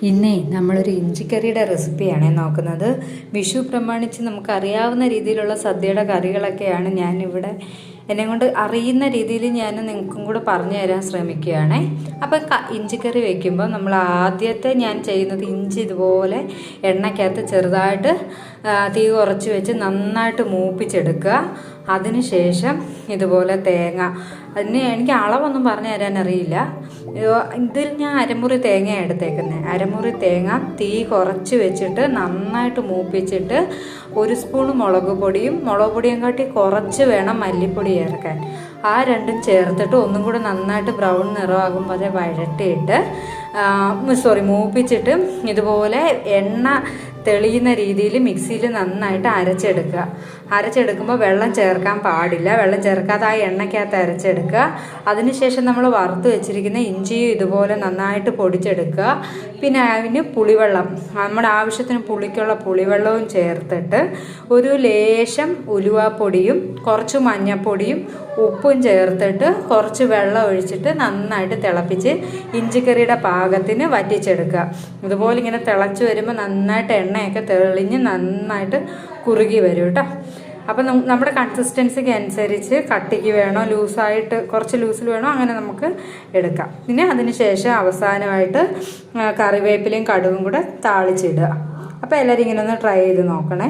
ഇന്നേ നമ്മളൊരു ഇഞ്ചിക്കറിയുടെ റെസിപ്പിയാണ് നോക്കുന്നത്. വിഷു പ്രമാണിച്ച് നമുക്കറിയാവുന്ന രീതിയിലുള്ള സദ്യയുടെ കറികളൊക്കെയാണ് ഞാനിവിടെ എന്നെ കൊണ്ട് അറിയുന്ന രീതിയിൽ ഞാൻ നിങ്ങൾക്കും കൂടെ പറഞ്ഞു തരാൻ ശ്രമിക്കുകയാണേ. അപ്പം ഇഞ്ചിക്കറി വയ്ക്കുമ്പോൾ നമ്മൾ ആദ്യത്തെ ഞാൻ ചെയ്യുന്നത് ഇഞ്ചി ഇതുപോലെ എണ്ണയ്ക്കകത്ത് ചെറുതായിട്ട് തീ കുറച്ച് വെച്ച് നന്നായിട്ട് മൂപ്പിച്ചെടുക്കുക. അതിനുശേഷം ഇതുപോലെ തേങ്ങ, എനിക്ക് അളവൊന്നും പറഞ്ഞു തരാൻ അറിയില്ല. ഇതിൽ ഞാൻ അരമുറി തേങ്ങ എടുത്തേക്കുന്നത്. അരമുറി തേങ്ങ തീ കുറച്ച് വെച്ചിട്ട് നന്നായിട്ട് മൂപ്പിച്ചിട്ട് 1 സ്പൂൺ മുളക് പൊടിയും കാട്ടി കുറച്ച് വേണം മല്ലിപ്പൊടി ചേർക്കാൻ. ആ രണ്ടും ചേർത്തിട്ട് ഒന്നും കൂടെ നന്നായിട്ട് ബ്രൗൺ നിറമാകുമ്പോൾ അത് വഴട്ടിയിട്ട് മൂപ്പിച്ചിട്ട് ഇതുപോലെ എണ്ണ തെളിയുന്ന രീതിയിൽ മിക്സിയിൽ നന്നായിട്ട് അരച്ചെടുക്കുമ്പോൾ വെള്ളം ചേർക്കാൻ പാടില്ല. വെള്ളം ചേർക്കാതെ ആ എണ്ണയ്ക്കകത്ത് അരച്ചെടുക്കുക. അതിനുശേഷം നമ്മൾ വറുത്ത് വെച്ചിരിക്കുന്ന ഇഞ്ചിയും ഇതുപോലെ നന്നായിട്ട് പൊടിച്ചെടുക്കുക. പിന്നെ അതിന് പുളിവെള്ളം, നമ്മുടെ ആവശ്യത്തിന് പുളിക്കുള്ള പുളിവെള്ളവും ചേർത്തിട്ട് ഒരു ലേശം ഉലുവാപ്പൊടിയും കുറച്ച് മഞ്ഞൾപ്പൊടിയും ഉപ്പും ചേർത്തിട്ട് കുറച്ച് വെള്ളം ഒഴിച്ചിട്ട് നന്നായിട്ട് തിളപ്പിച്ച് ഇഞ്ചിക്കറിയുടെ പാകത്തിന് വറ്റിച്ചെടുക്കുക. ഇതുപോലെ ഇങ്ങനെ തിളച്ച് വരുമ്പോൾ നന്നായിട്ട് എണ്ണയൊക്കെ തെളിഞ്ഞ് നന്നായിട്ട് കുറുകി വരും കേട്ടോ. അപ്പം നമ്മുടെ കൺസിസ്റ്റൻസിക്ക് അനുസരിച്ച് കട്ടിക്ക് വേണോ, ലൂസായിട്ട് കുറച്ച് ലൂസിൽ വേണോ, അങ്ങനെ നമുക്ക് എടുക്കാം. പിന്നെ അതിന് ശേഷം അവസാനമായിട്ട് കറിവേപ്പിലയും കടുകും കൂടെ താളിച്ചിടുക. അപ്പോൾ എല്ലാവരും ഇങ്ങനെ ഒന്ന് ട്രൈ ചെയ്ത് നോക്കണേ.